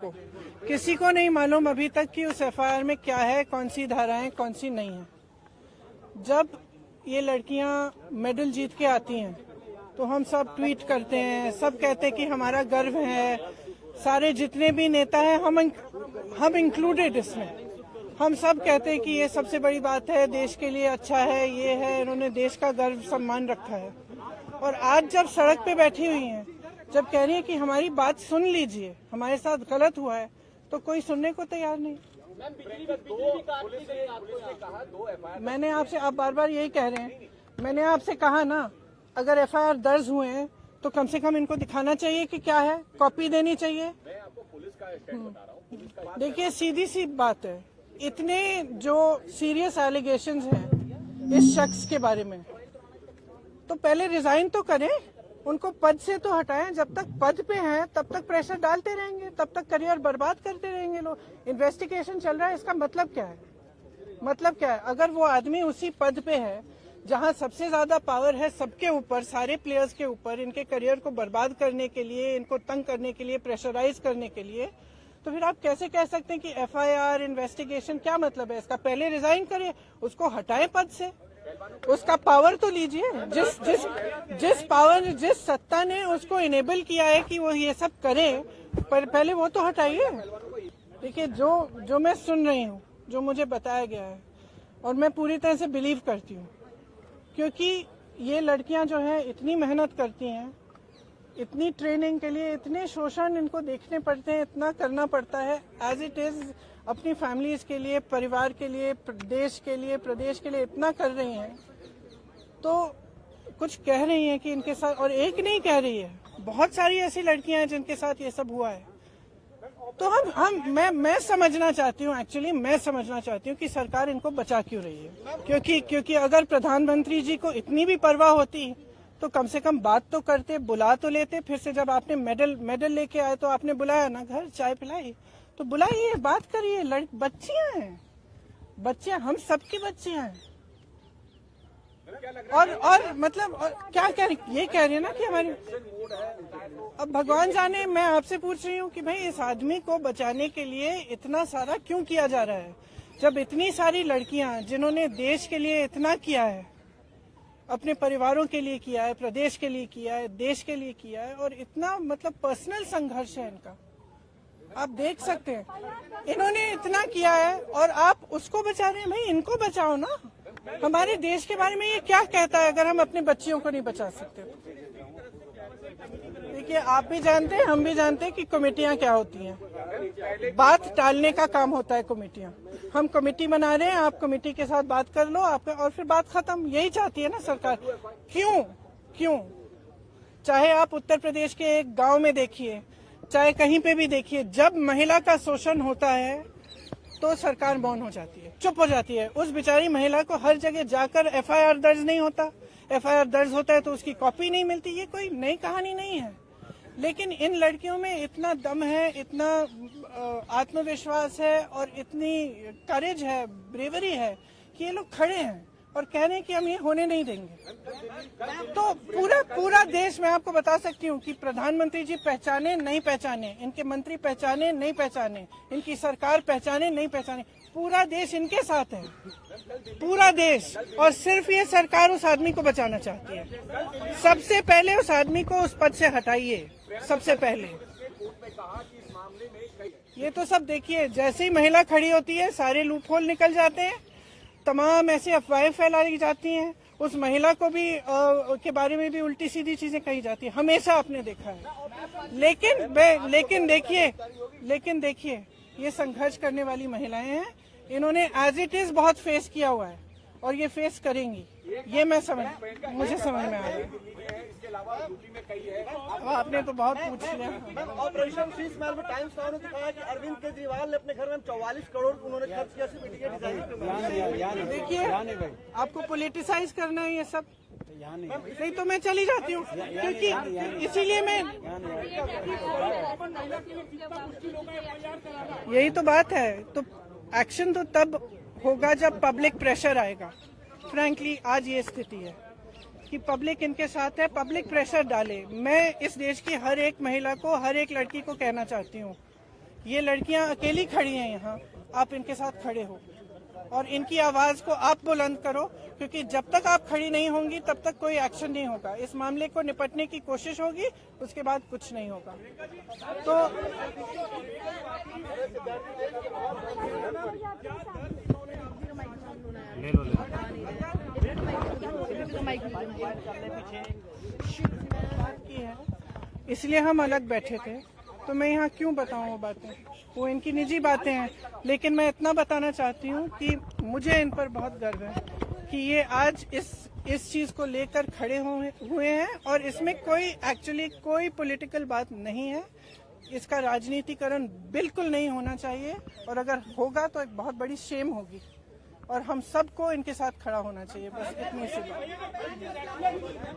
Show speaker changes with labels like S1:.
S1: को किसी को नहीं मालूम अभी तक कि उस एफआईआर में क्या है, कौन सी धाराएं, कौन सी नहीं है। जब ये लड़कियां मेडल जीत के आती हैं तो हम सब ट्वीट करते हैं, सब कहते हैं कि हमारा गर्व है। सारे जितने भी नेता हैं, हम इंक्लूडेड इसमें, हम सब कहते हैं कि ये सबसे बड़ी बात है, देश के लिए अच्छा है, ये है, इन्होंने देश का गर्व सम्मान रखा है। और आज जब सड़क पे बैठी हुई हैं, जब कह रही है कि हमारी बात सुन लीजिए, हमारे साथ गलत हुआ है, तो कोई सुनने को तैयार नहीं। मैंने आपसे, आप बार बार यही कह रहे हैं, मैंने आपसे कहा ना, अगर एफआईआर दर्ज हुए हैं तो कम से कम इनको दिखाना चाहिए कि क्या है, कॉपी देनी चाहिए। देखिए सीधी सी बात है, इतने जो सीरियस एलिगेशंस हैं इस शख्स के बारे में, तो पहले रिजाइन तो करें, उनको पद से तो हटाएं। जब तक पद पे हैं तब तक प्रेशर डालते रहेंगे, तब तक करियर बर्बाद करते रहेंगे लोग। इन्वेस्टिगेशन चल रहा है, इसका मतलब क्या है? मतलब क्या है? अगर वो आदमी उसी पद पे है जहां सबसे ज्यादा पावर है सबके ऊपर, सारे प्लेयर्स के ऊपर, इनके करियर को बर्बाद करने के लिए, इनको तंग करने के लिए, प्रेशराइज करने के लिए, तो फिर आप कैसे कह सकते हैं कि एफआईआर, इन्वेस्टिगेशन, क्या मतलब है इसका? पहले रिजाइन करिए, उसको हटाएं पद से, उसका पावर तो लीजिए। जिस पावर, जिस सत्ता ने उसको इनेबल किया है कि वो ये सब करे, पर पहले वो तो हटाइए। देखिए जो मैं सुन रही हूँ, जो मुझे बताया गया है, और मैं पूरी तरह से बिलीव करती हूँ, क्योंकि ये लड़कियां जो है इतनी मेहनत करती हैं, इतनी ट्रेनिंग के लिए, इतने शोषण इनको देखने पड़ते हैं, इतना करना पड़ता है एज इट इज, अपनी फैमिलीज के लिए, परिवार के लिए, देश के लिए, प्रदेश के लिए इतना कर रही हैं, तो कुछ कह रही हैं कि इनके साथ, और एक नहीं कह रही है, बहुत सारी ऐसी लड़कियां हैं जिनके साथ ये सब हुआ है। तो मैं समझना चाहती हूँ, एक्चुअली मैं समझना चाहती हूँ कि सरकार इनको बचा क्यों रही है। क्योंकि अगर प्रधानमंत्री जी को इतनी भी परवाह होती तो कम से कम बात तो करते, बुला तो लेते। फिर से जब आपने मेडल लेके आए तो आपने बुलाया ना, घर चाय पिलाई, तो बुलाइए, बात करिए। बच्चियां हैं, बच्चियां, हम सबकी बच्चियां हैं। और मतलब क्या कह रही, ये कह रही है ना कि हमारी, अब भगवान जाने, मैं आपसे पूछ रही हूँ कि भाई इस आदमी को बचाने के लिए इतना सारा क्यों किया जा रहा है, जब इतनी सारी लड़कियां जिन्होंने देश के लिए इतना किया है, अपने परिवारों के लिए किया है, प्रदेश के लिए किया है, देश के लिए किया है, और इतना मतलब पर्सनल संघर्ष है इनका, आप देख सकते हैं। इन्होंने इतना किया है और आप उसको बचा रहे हैं। भाई इनको बचाओ ना। हमारे देश के बारे में ये क्या कहता है अगर हम अपने बच्चियों को नहीं बचा सकते? देखिए, आप भी जानते हैं, हम भी जानते हैं कि कमेटियां क्या होती हैं। बात टालने का काम होता है कमेटियां। हम कमेटी बना रहे हैं, आप कमेटी के साथ बात कर लो, आपका, और फिर बात खत्म। यही चाहती है ना सरकार। क्यों? चाहे आप उत्तर प्रदेश के एक गांव में देखिए, चाहे कहीं पे भी देखिए, जब महिला का शोषण होता है तो सरकार मौन हो जाती है, चुप हो जाती है। उस बेचारी महिला को हर जगह जाकर एफआईआर दर्ज नहीं होता, एफआईआर दर्ज होता है तो उसकी कॉपी नहीं मिलती। ये कोई नई कहानी नहीं है, लेकिन इन लड़कियों में इतना दम है, इतना आत्मविश्वास है, और इतनी करेज है, ब्रेवरी है कि ये लोग खड़े हैं और कह रहे हैं कि हम ये होने नहीं देंगे। तो पूरा देश, मैं आपको बता सकती हूँ कि प्रधानमंत्री जी पहचाने नहीं पहचाने, इनके मंत्री पहचाने नहीं पहचाने, इनकी सरकार पहचाने नहीं पहचाने, पूरा देश इनके साथ है, पूरा देश। और सिर्फ ये सरकार उस आदमी को बचाना चाहती है। सबसे पहले उस आदमी को उस पद से हटाइए, सबसे पहले। ये तो सब देखिए, जैसे ही महिला खड़ी होती है सारे लूपहोल निकल जाते हैं, तमाम ऐसी अफवाहें फैलाई जाती हैं, उस महिला को भी के बारे में भी उल्टी सीधी चीजें कही जाती है, हमेशा आपने देखा है। लेकिन देखिए ये संघर्ष करने वाली महिलाएं हैं, इन्होंने एज इट इज बहुत फेस किया हुआ है और ये फेस करेंगी, ये मुझे समझ में आ रहा है। आपने तो बहुत पूछ लिया।
S2: ऑपरेशन शीशमहल में टाइम्स नाउ ने दिखाया कि अरविंद केजरीवाल ने अपने घर में 44 करोड़ उन्होंने खर्च किया सिर्फ इंडिया डिजाइन।
S1: देखिए, आपको पॉलिटिसाइज करना है ये सब, नहीं तो मैं चली जाती हूँ, क्योंकि इसीलिए मैं, यही तो बात है। तो एक्शन तो तब होगा जब पब्लिक प्रेशर आएगा। फ्रैंकली आज ये स्थिति है कि पब्लिक इनके साथ है, पब्लिक प्रेशर डाले। मैं इस देश की हर एक महिला को, हर एक लड़की को कहना चाहती हूँ ये लड़कियां अकेली खड़ी हैं यहाँ, आप इनके साथ खड़े हो और इनकी आवाज को आप बुलंद करो, क्योंकि जब तक आप खड़ी नहीं होंगी तब तक कोई एक्शन नहीं होगा। इस मामले को निपटने की कोशिश होगी, उसके बाद कुछ नहीं होगा। तो की है, इसलिए हम अलग बैठे थे। तो मैं यहाँ क्यों बताऊँ वो बातें, वो इनकी निजी बातें हैं। लेकिन मैं इतना बताना चाहती हूँ कि मुझे इन पर बहुत गर्व है कि ये आज इस चीज को लेकर खड़े हुए हैं और इसमें एक्चुअली कोई पॉलिटिकल बात नहीं है। इसका राजनीतिकरण बिल्कुल नहीं होना चाहिए, और अगर होगा तो एक बहुत बड़ी शेम होगी और हम सबको इनके साथ खड़ा होना चाहिए। बस इतनी सी बात।